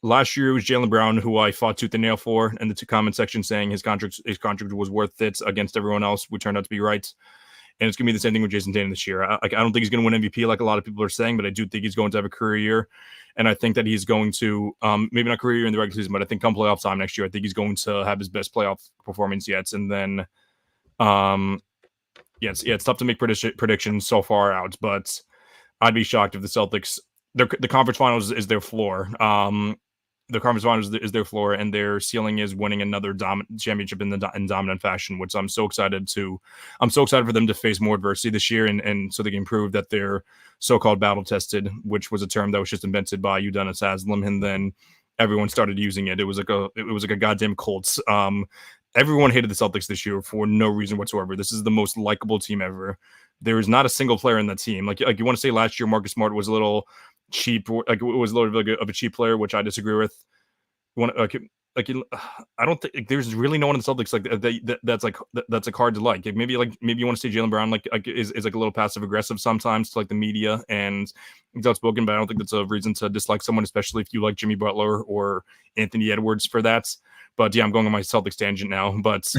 Last year it was Jaylen Brown, who I fought tooth and nail for, and the comment section saying his contract was worth it against everyone else. We turned out to be right. And it's going to be the same thing with Jason Tatum this year. I don't think he's going to win MVP like a lot of people are saying, but I do think he's going to have a career year. And I think that he's going to, maybe not career year in the regular season, but I think come playoff time next year, I think he's going to have his best playoff performance yet. And then, it's tough to make predictions so far out, but I'd be shocked if the Celtics, the conference finals is their floor. The conference finals is their floor, and their ceiling is winning another championship in dominant fashion, which I'm so excited for them to face more adversity this year, and so they can prove that they're so-called battle tested, which was a term that was just invented by Udonis Haslem, and then everyone started using it. It was like a goddamn cult. Everyone hated the Celtics this year for no reason whatsoever. This is the most likable team ever. There is not a single player in that team. Like you want to say last year Marcus Smart was a little cheap, like it was a little bit of a cheap player, which I disagree with. I don't think there's really no one in the Celtics that's hard to like. Maybe you want to say Jaylen Brown is like a little passive aggressive sometimes to like the media and he's outspoken, but I don't think that's a reason to dislike someone, especially if you like Jimmy Butler or Anthony Edwards for that. But yeah, I'm going on my Celtics tangent now. But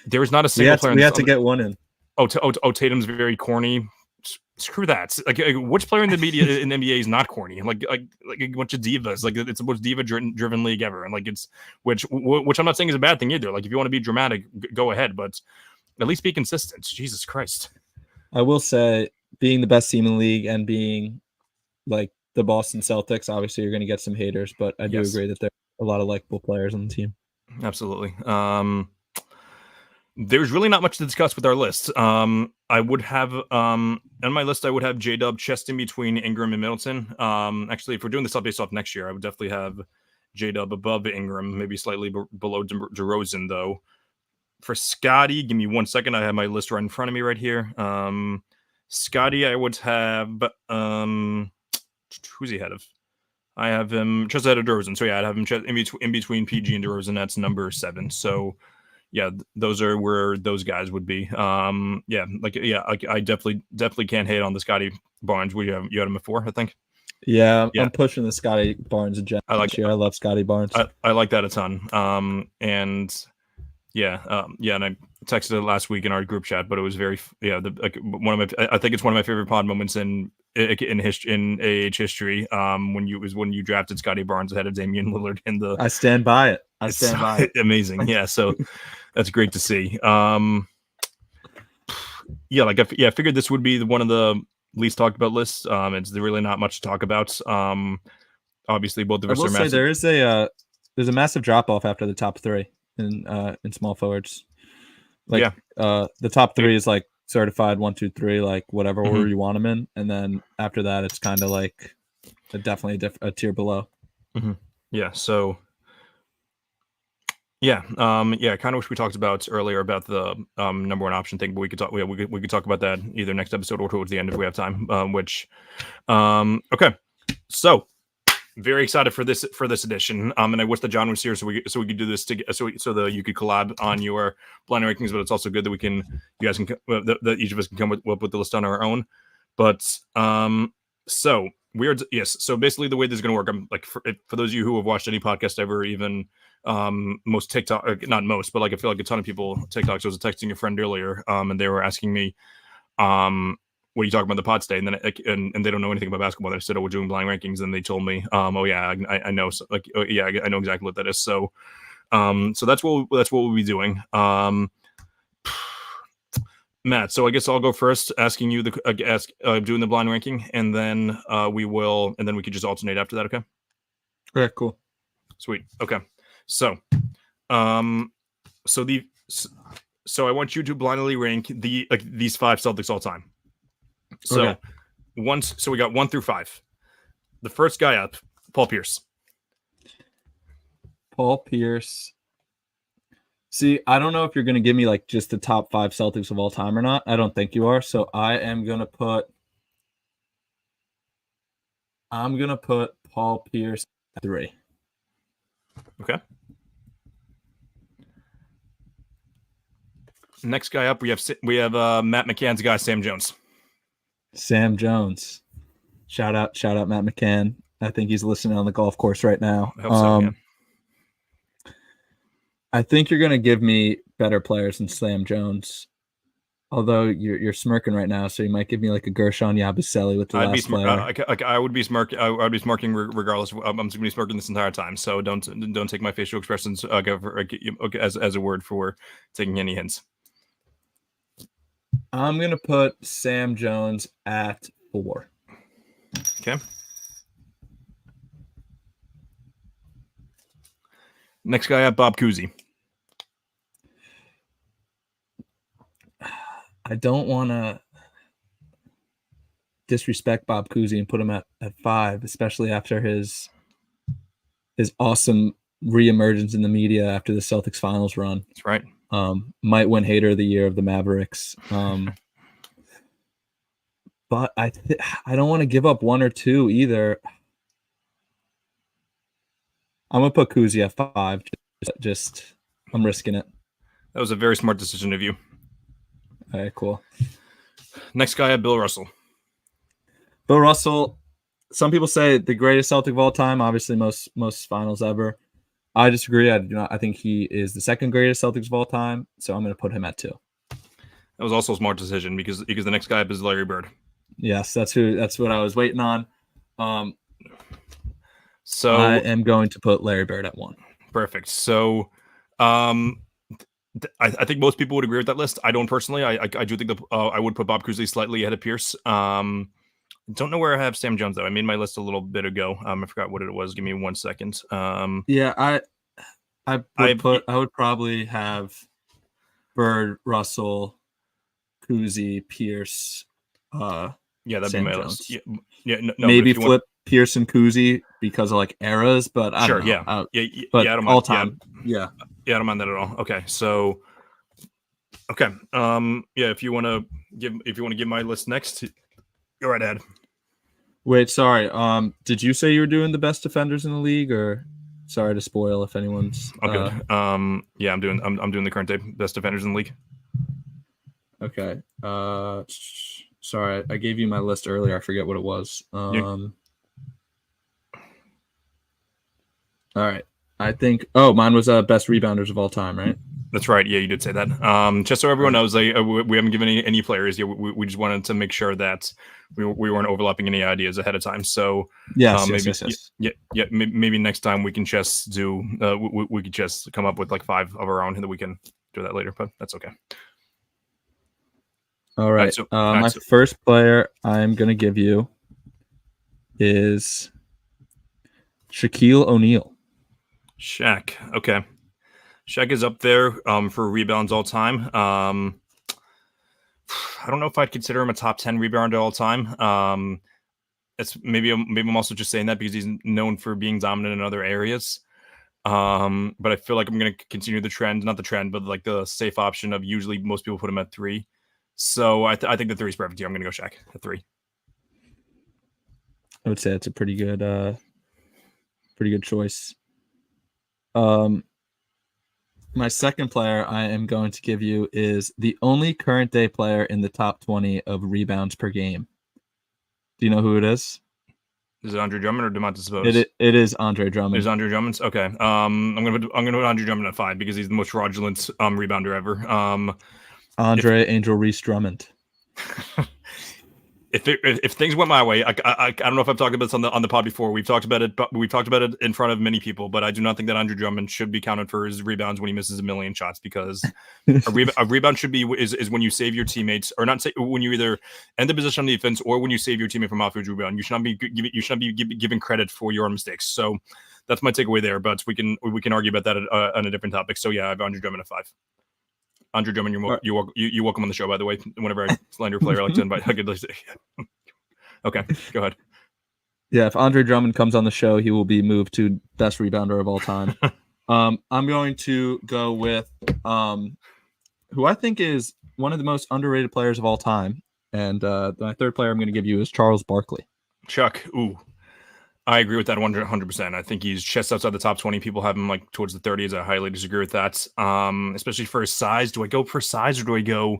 there is not a single player. We had to get one in. Tatum's very corny. Screw that. Like which player in the media in the NBA is not corny? Like a bunch of divas. Like it's the most diva driven league ever. And like it's which I'm not saying is a bad thing either. Like if you want to be dramatic, go ahead, but at least be consistent. Jesus Christ. I will say, being the best team in the league and being like the Boston Celtics, obviously you're going to get some haters, but I do agree that there are a lot of likable players on the team. Absolutely. There's really not much to discuss with our list. I would have on my list, I would have J-Dub chest in between Ingram and Middleton. Actually, if we're doing this up based off next year, I would definitely have J-Dub above Ingram, maybe slightly below DeRozan, though. For Scotty, give me 1 second. I have my list right in front of me right here. Scotty, I would have who's he ahead of? I have him just ahead of DeRozan. So yeah, I'd have him in between PG and DeRozan. That's number 7. So yeah, those are where those guys would be. I definitely can't hate on the Scotty Barnes. You had him at 4, I think. Yeah, I'm pushing the Scotty Barnes agenda. I love Scotty Barnes. I like that a ton. And I texted it last week in our group chat, but it was very I think it's one of my favorite pod moments in AH history. When you drafted Scotty Barnes ahead of Damian Lillard in the. I stand by it. Amazing. Yeah. So that's great to see. I figured this would be one of the least talked about lists. It's really not much to talk about. Obviously both of us are massive. There's a massive drop off after the top 3 in small forwards. The top 3 is like certified 1, 2, 3, like whatever order you want them in, and then after that it's kind of like definitely a tier below. Yeah. So yeah, I kind of wish we talked about earlier about the number 1 option thing, but we could talk about that either next episode or towards the end if we have time. Okay, so very excited for this edition. And I wish that John was here so we could do this so that you could collab on your blind rankings. But it's also good that that each of us can come up with the list on our own. But so basically the way this is going to work, I'm like for those of you who have watched any podcast ever, even most TikTok, not most, but like I feel like a ton of people TikToks. I was texting a friend earlier, and they were asking me, what are you talking about the pod today? And then and they don't know anything about basketball. They said, "Oh, we're doing blind rankings," and they told me, "Oh yeah, I know." So, I know exactly what that is. So, so that's what we'll be doing. Matt. So I guess I'll go first, asking you doing the blind ranking, and then we could just alternate after that. Okay. Okay, cool. Sweet. Okay. So, so I want you to blindly rank these 5 Celtics all time. So Okay. So we got 1 through 5. The first guy up, Paul Pierce. Paul Pierce. See, I don't know if you're going to give me like just the top 5 Celtics of all time or not. I don't think you are. So I'm going to put Paul Pierce at 3. Okay. Next guy up, we have Matt McCann's guy, Sam Jones. Sam Jones. Shout out Matt McCann. I think he's listening on the golf course right now. I hope so, yeah. I think you're going to give me better players than Sam Jones. Although you're smirking right now, so you might give me like a Gershon Yabusele with the last player. I would be smirking. I'd be smirking regardless. I'm going to be smirking this entire time. So don't take my facial expressions as a word for taking any hints. I'm going to put Sam Jones at 4. Okay. Next guy up, Bob Cousy. I don't want to disrespect Bob Cousy and put him at 5, especially after his awesome reemergence in the media after the Celtics finals run. That's right. Might win Hater of the Year of the Mavericks. But I don't want to give up 1 or 2 either. I'm going to put Cousy at 5. Just I'm risking it. That was a very smart decision of you. All right, cool. Next guy up, Bill Russell. Bill Russell, some people say the greatest Celtic of all time, obviously most finals ever. I disagree. I think he is the second greatest Celtics of all time, so I'm going to put him at 2. That was also a smart decision because the next guy up is Larry Bird. Yes, that's what I was waiting on. So I am going to put Larry Bird at 1. Perfect. So I think most people would agree with that list. I don't personally. I do think I would put Bob Cousy slightly ahead of Pierce. Don't know where I have Sam Jones though. I made my list a little bit ago. I forgot what it was. Give me 1 second. Yeah, I would probably have Bird, Russell, Cousy, Pierce. Yeah, that'd Sam be my Jones. list. Yeah, no, maybe flip Pierce and Cousy because of like eras, but I don't know. But I don't mind. All time. Yeah, I don't mind that at all. Okay, so if you want to give my list next, go right ahead. Wait, sorry. Did you say you were doing the best defenders in the league, or sorry to spoil if anyone's? Good. Yeah, I'm doing the current day best defenders in the league. Okay. Sorry, I gave you my list earlier. I forget what it was. All right. I think. Oh, mine was best rebounders of all time, right? That's right. Yeah, you did say that. Just so everyone knows, we haven't given any players. Yeah, we just wanted to make sure that we weren't overlapping any ideas ahead of time. So yes. Maybe next time we can just do. We could just come up with like 5 of our own, and then we can do that later. But that's okay. All right. My first player I'm going to give you is Shaquille O'Neal. Shaq. Okay. Shaq is up there for rebounds all time. I don't know if I'd consider him a top 10 rebounder all time. It's maybe I'm also just saying that because he's known for being dominant in other areas. But I feel like I'm going to continue the trend, not the trend, but like the safe option of usually most people put him at 3. So I think the 3 is perfect here. I'm going to go Shaq at 3. I would say it's a pretty good choice. My second player I am going to give you is the only current day player in the top 20 of rebounds per game. Do you know who it is? Is it Andre Drummond or Domantas Sabonis? It is Andre Drummond. It is Andre Drummond. Okay. I'm gonna put Andre Drummond at 5 because he's the most fraudulent rebounder ever. Angel Reese Drummond. if things went my way, I don't know if I've talked about this on the pod before. We've talked about it in front of many people, but I do not think that Andre Drummond should be counted for his rebounds when he misses a million shots, because a rebound should be is when you save your teammates, or not say, when you either end the possession on defense or when you save your teammate from offensive rebound. You should not be giving credit for your own mistakes. So that's my takeaway there. But we can argue about that on a different topic. So yeah, I have Andre Drummond at 5. Andre Drummond, you're welcome on the show, by the way. Whenever I slander a player, I like to invite. Okay, go ahead. Yeah, if Andre Drummond comes on the show, he will be moved to best rebounder of all time. I'm going to go with who I think is one of the most underrated players of all time. And my third player I'm going to give you is Charles Barkley. Chuck, ooh. I agree with that 100%. I think he's just outside the top 20. People have him like towards the 30s. I highly disagree with that. Especially for his size. Do I go for size, or do I go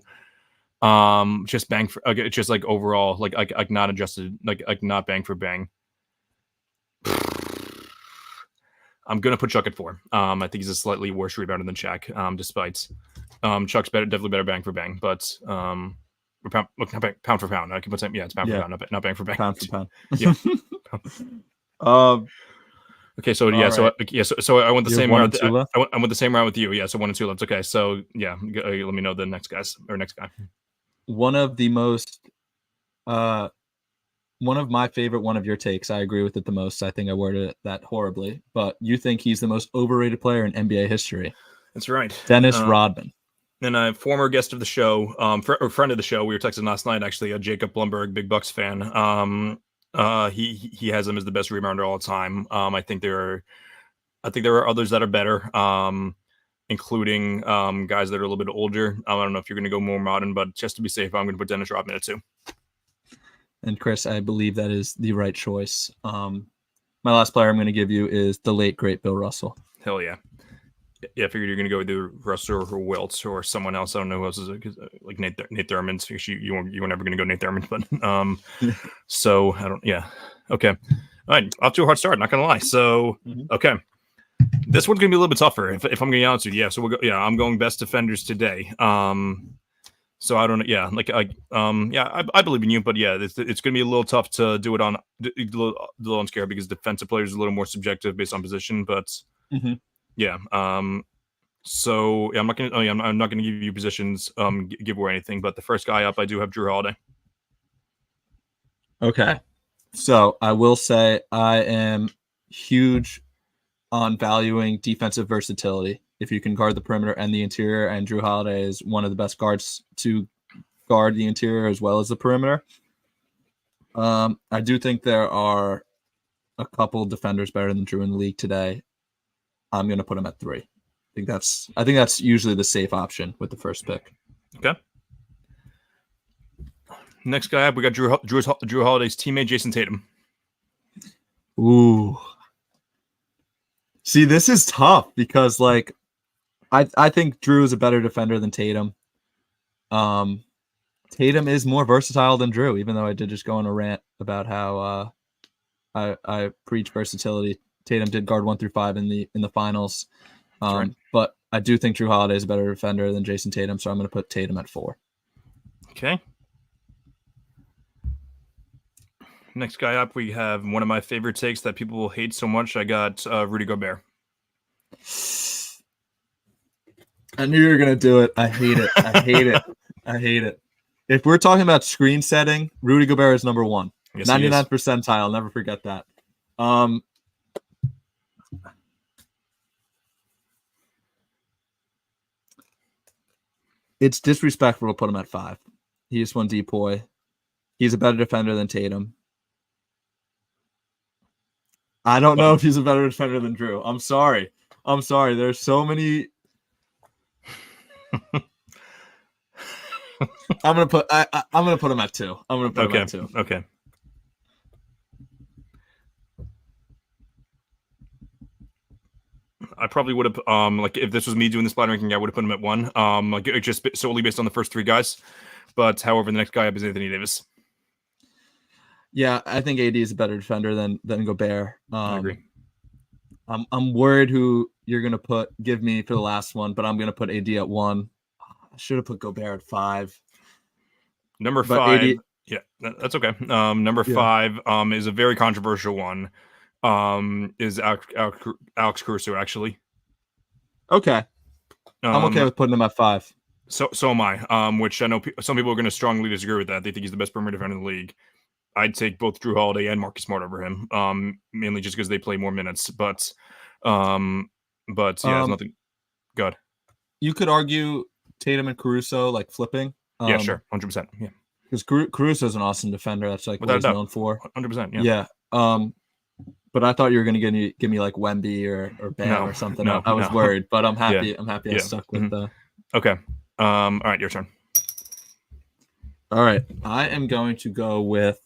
just bang for just like overall, like not adjusted, like not bang for bang? I'm gonna put Chuck at 4. I think he's a slightly worse rebounder than Shaq, despite Chuck's definitely better bang for bang, but pound for pound. I can put it's pound for pound, not bang for bang. Pound for pound. Yeah. Okay, so yeah, right. so I went the same route. I went the same route with you. Yeah, so 1 and 2 left. Okay, so yeah, let me know the next guy. One of my favorite one of your takes. I agree with it the most. I think I worded that horribly, but you think he's the most overrated player in NBA history. That's right. Dennis Rodman. And a former guest of the show, or friend of the show, we were texting last night, actually, Jacob Blumberg, big Bucks fan. He has him as the best rebounder all the time. I think there are others that are better, including guys that are a little bit older. I don't know if you're going to go more modern, but just to be safe, I'm going to put Dennis Rodman at 2. And Chris, I believe that is the right choice. My last player I'm going to give you is the late great Bill Russell. Hell yeah. Yeah, I figured you're going to go with the Russell or Wilt or someone else. I don't know who else is like Nate Thurman. So you were never going to go Nate Thurman, but so I don't. Yeah, okay. All right, off to a hard start. Not going to lie. So okay, this one's going to be a little bit tougher if I'm going to be honest with you. Yeah, so we'll go. Yeah, I'm going best defenders today. So I don't know. Yeah, like I believe in you, but yeah, it's going to be a little tough to do it on a little unscared because defensive players are a little more subjective based on position, but. Yeah. So yeah, I'm not gonna give you positions, give away anything. But the first guy up, I do have Jrue Holiday. Okay. So I will say I am huge on valuing defensive versatility. If you can guard the perimeter and the interior, and Jrue Holiday is one of the best guards to guard the interior as well as the perimeter. I do think there are a couple defenders better than Jrue in the league today. I'm going to put him at 3. I think that's usually the safe option with the first pick. Okay. Next guy up, we got Jrue Holiday's teammate, Jason Tatum. Ooh. See, this is tough because, like, I think Jrue is a better defender than Tatum. Tatum is more versatile than Jrue, even though I did just go on a rant about how I preach versatility. Tatum did guard 1 through 5 in the finals. Right. But I do think Jrue Holiday is a better defender than Jason Tatum, so I'm going to put Tatum at 4. Okay. Next guy up, we have one of my favorite takes that people will hate so much. I got Rudy Gobert. I knew you were going to do it. I hate it. I hate it. If we're talking about screen setting, Rudy Gobert is number 1. Yes, 99th percentile. Never forget that. It's disrespectful to put him at 5. He just won DPOY. He's a better defender than Tatum. I don't know if he's a better defender than Jrue. I'm sorry. There's so many. I'm gonna put him at 2. I'm gonna put him at 2. Okay. I probably would have like if this was me doing the spot ranking, I would have put him at 1. Like just solely based on the first 3 guys. But however, the next guy up is Anthony Davis. Yeah, I think AD is a better defender than Gobert. I agree. I'm worried who you're gonna give me for the last one, but I'm gonna put AD at 1. I should have put Gobert at 5. Number 5. Yeah, that's okay. Number Yeah. 5 is a very controversial one. Is Alex Caruso actually? Okay. I'm okay with putting him at 5. So am I. Which I know some people are going to strongly disagree with that. They think he's the best perimeter defender in the league. I'd take both Drew Holiday and Marcus Smart over him. Mainly just because they play more minutes. But yeah, it's nothing. Good. You could argue Tatum and Caruso like flipping. Yeah, sure, 100%. Yeah, because Caruso is an awesome defender. That's like what he's known for. 100%. Yeah. But I thought you were going to give me like Wemby or Bam or something. I was worried, but I'm happy. Yeah. I'm happy I stuck with the. Okay. All right, your turn. All right, I am going to go with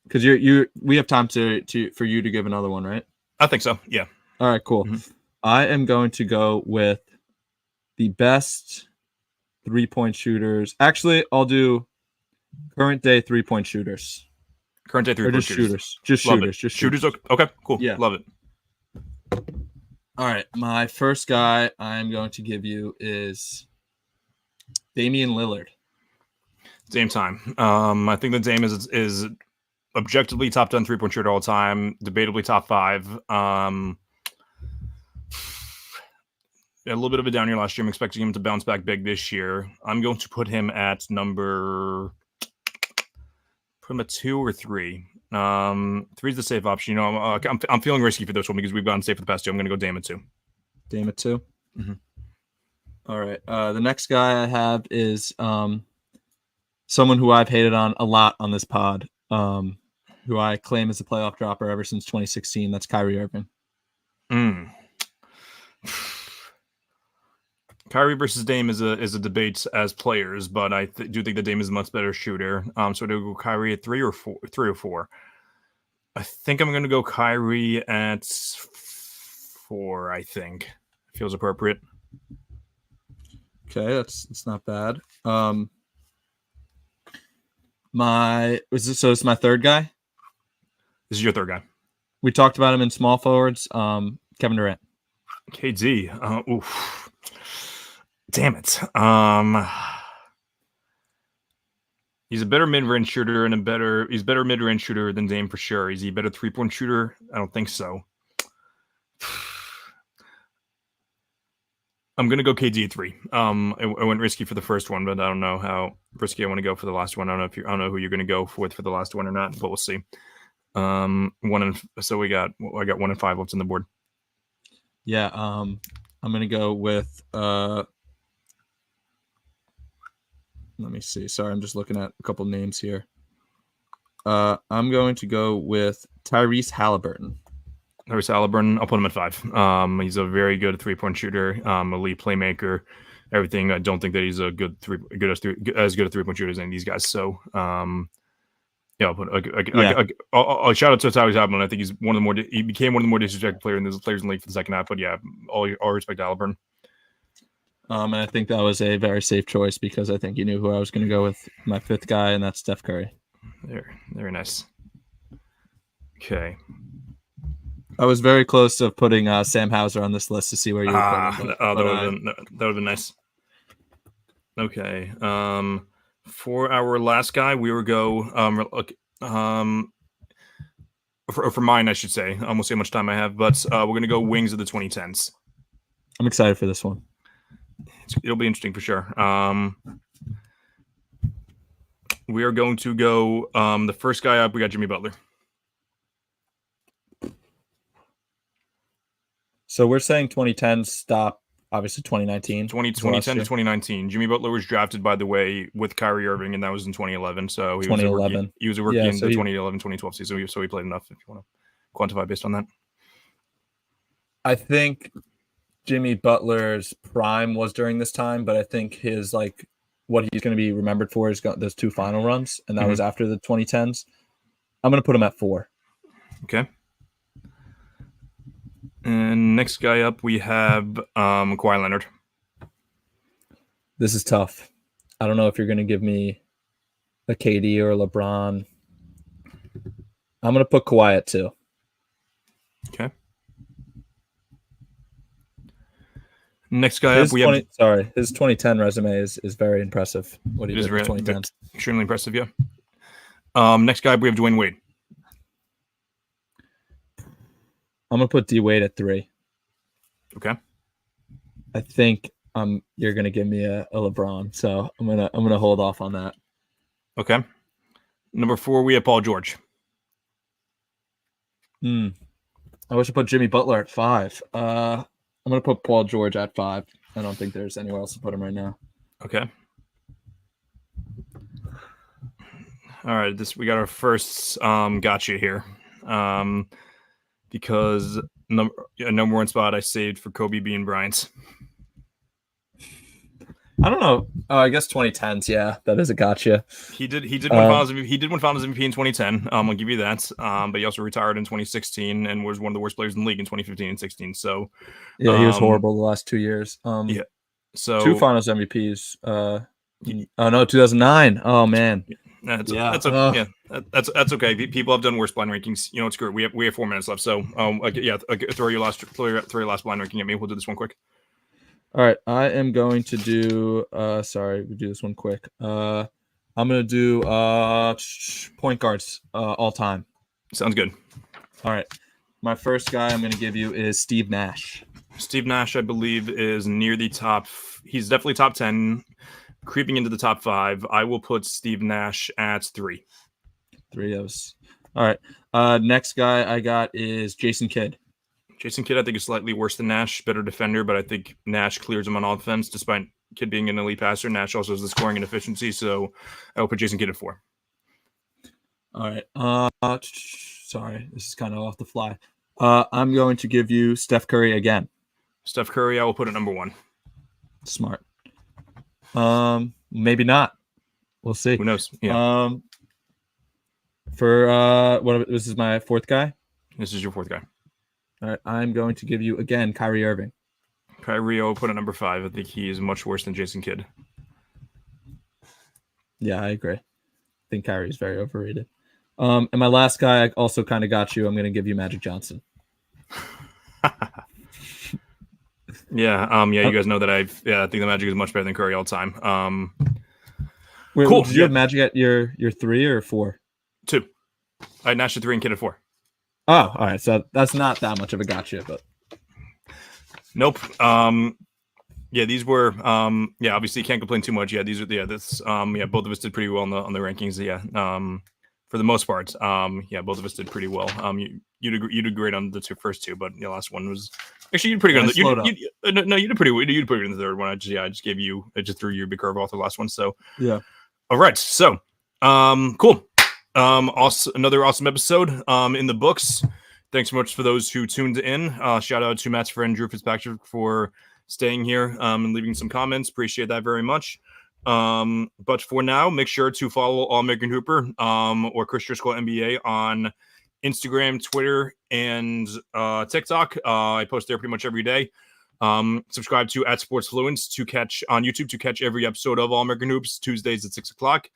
because we have time for you to give another one, right? I think so. Yeah. All right, cool. Mm-hmm. I am going to go with the best 3-point shooters. Actually, I'll do current day 3-point shooters. Current day 3-point shooters. Just shooters. Okay, cool. Yeah, love it. All right, my first guy I'm going to give you is Damian Lillard. Dame time. I think that Dame is objectively top 10 3-point shooter all time, debatably top 5. A little bit of a down year last year. I'm expecting him to bounce back big this year. I'm going to put him at number 2 or 3. 3 is the safe option. You know, I'm feeling risky for this one because we've gotten safe for the past 2. I'm going to go Dame at 2. Dame at 2. Mm-hmm. All right. The next guy I have is someone who I've hated on a lot on this pod, who I claim is a playoff dropper ever since 2016. That's Kyrie Irving. Kyrie versus Dame is a debate as players, but I do think that Dame is a much better shooter. So do go Kyrie at 3 or 4. I think I'm going to go Kyrie at 4. I think feels appropriate. Okay, that's not bad. It's my third guy. This is your third guy. We talked about him in small forwards. Kevin Durant. KD. Oof. Damn it. He's a better mid-range shooter and he's better mid-range shooter than Dame for sure. Is he a better 3-point shooter? I don't think so. I'm gonna go KD at 3. I went risky for the first one, but I don't know how risky I want to go for the last one. I don't know who you're gonna go with for the last one or not, but we'll see. So I got 1 and 5 left on the board. Yeah. I'm gonna go with let me see. Sorry, I'm just looking at a couple names here. I'm going to go with Tyrese Halliburton. Tyrese Halliburton, I'll put him at 5. He's a very good 3-point shooter, elite playmaker, everything. I don't think that he's as good a 3-point shooter as any of these guys. So, yeah, I'll shout out to Tyrese Halliburton. I think he became one of the more disrespected players in the league for the second half. But yeah, all respect to Halliburton. And I think that was a very safe choice because I think you knew who I was going to go with my 5th guy, and that's Steph Curry. Very nice. Okay. I was very close to putting Sam Hauser on this list to see where you were putting him. That would have been nice. Okay. For our last guy, we will go for mine, I should say. I won't say how much time I have, but we're going to go wings of the 2010s. I'm excited for this one. It'll be interesting for sure. We are going to go the first guy up. We got Jimmy Butler. So we're saying 2010 stop, obviously 2019. 2010 to 2019. Jimmy Butler was drafted, by the way, with Kyrie Irving, and that was in 2011. So he was a rookie in the 2011-2012 season. So he played enough, if you want to quantify based on that. I think Jimmy Butler's prime was during this time, but I think his what he's going to be remembered for is those 2 final runs, and that was after the 2010s. I'm going to put him at 4. Okay. And next guy up, we have Kawhi Leonard. This is tough. I don't know if you're going to give me a KD or a LeBron. I'm going to put Kawhi at 2. Okay. Next guy up, we have his 2010 resume is very impressive. What he It is did in 2010. extremely impressive. Yeah. Next guy up, we have Dwayne Wade. I'm gonna put D Wade at 3. Okay. I think you're gonna give me a LeBron, so I'm gonna hold off on that. Okay. Number 4, we have Paul George. I wish I put Jimmy Butler at 5. I'm gonna put Paul George at 5. I don't think there's anywhere else to put him right now. Okay. All right. We got our first gotcha here. Because number 1 spot I saved for Kobe Bean Bryant. I don't know. Oh, I guess 2010s. Yeah, that is a gotcha. He did win Finals MVP in 2010. I'll give you that. But he also retired in 2016 and was one of the worst players in the league in 2015 and 16. So yeah, he was horrible the last 2 years. Yeah. So 2 Finals MVPs. Oh no, 2009. Oh man. That's okay. People have done worse blind rankings. You know, it's great. We have 4 minutes left. So throw your last blind ranking at me. We'll do this one quick. All right, I am going to do. We do this one quick. I'm gonna do point guards all time. Sounds good. All right, my first guy I'm gonna give you is Steve Nash. Steve Nash, I believe, is near the top. He's definitely top 10, creeping into the top 5. I will put Steve Nash at 3. 3 of us. All right. Next guy I got is Jason Kidd. Jason Kidd, I think, is slightly worse than Nash. Better defender, but I think Nash clears him on offense, despite Kidd being an elite passer. Nash also has the scoring and efficiency, so I will put Jason Kidd at 4. All right. Sorry, this is kind of off the fly. I'm going to give you Steph Curry again. Steph Curry, I will put at number 1. Smart. Maybe not. We'll see. Who knows? Yeah. This is my 4th guy. This is your 4th guy. All right, I'm going to give you again Kyrie Irving. Kyrie, I will put at number 5. I think he is much worse than Jason Kidd. Yeah, I agree. I think Kyrie is very overrated. And my last guy, I also kind of got you. I'm going to give you Magic Johnson. Yeah. You guys know that I think the Magic is much better than Curry all the time. Wait, cool. Did you have Magic at your 3 or 4? 2. I had Nash at 3 and Kidd at 4. Oh, all right. So that's not that much of a gotcha, but nope. These were obviously you can't complain too much. Yeah, these are both of us did pretty well on the rankings. Yeah. For the most part. Both of us did pretty well. You did great on the first 2, but the last one was actually you did pretty good. You did pretty good. You did pretty good in the third one. I just threw you a big curve off the last one. So yeah. All right. So cool. Another awesome episode in the books. Thanks so much for those who tuned in. Shout out to Matt's friend Drew Fitzpatrick for staying here and leaving some comments. Appreciate that very much. But for now, make sure to follow All American Hooper or Chris Driscoll NBA on Instagram, Twitter, and TikTok. I post there pretty much every day. Subscribe to @SportsFluence to catch on YouTube to catch every episode of All American Hoops Tuesdays at 6:00.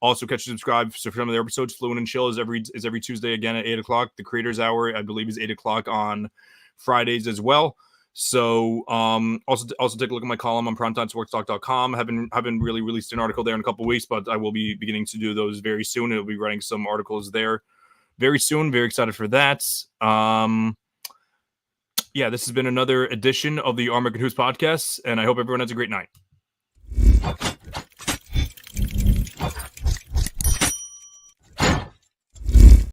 Also, catch and subscribe. So for some of the episodes, Fluent and Chill is every Tuesday again at 8:00. The Creators Hour, I believe, is 8:00 on Fridays as well. So also take a look at my column on primetimesportstalk.com. Haven't really released an article there in a couple of weeks, but I will be beginning to do those very soon. I'll be writing some articles there very soon. Very excited for that. This has been another edition of the All American Hoops podcast, and I hope everyone has a great night.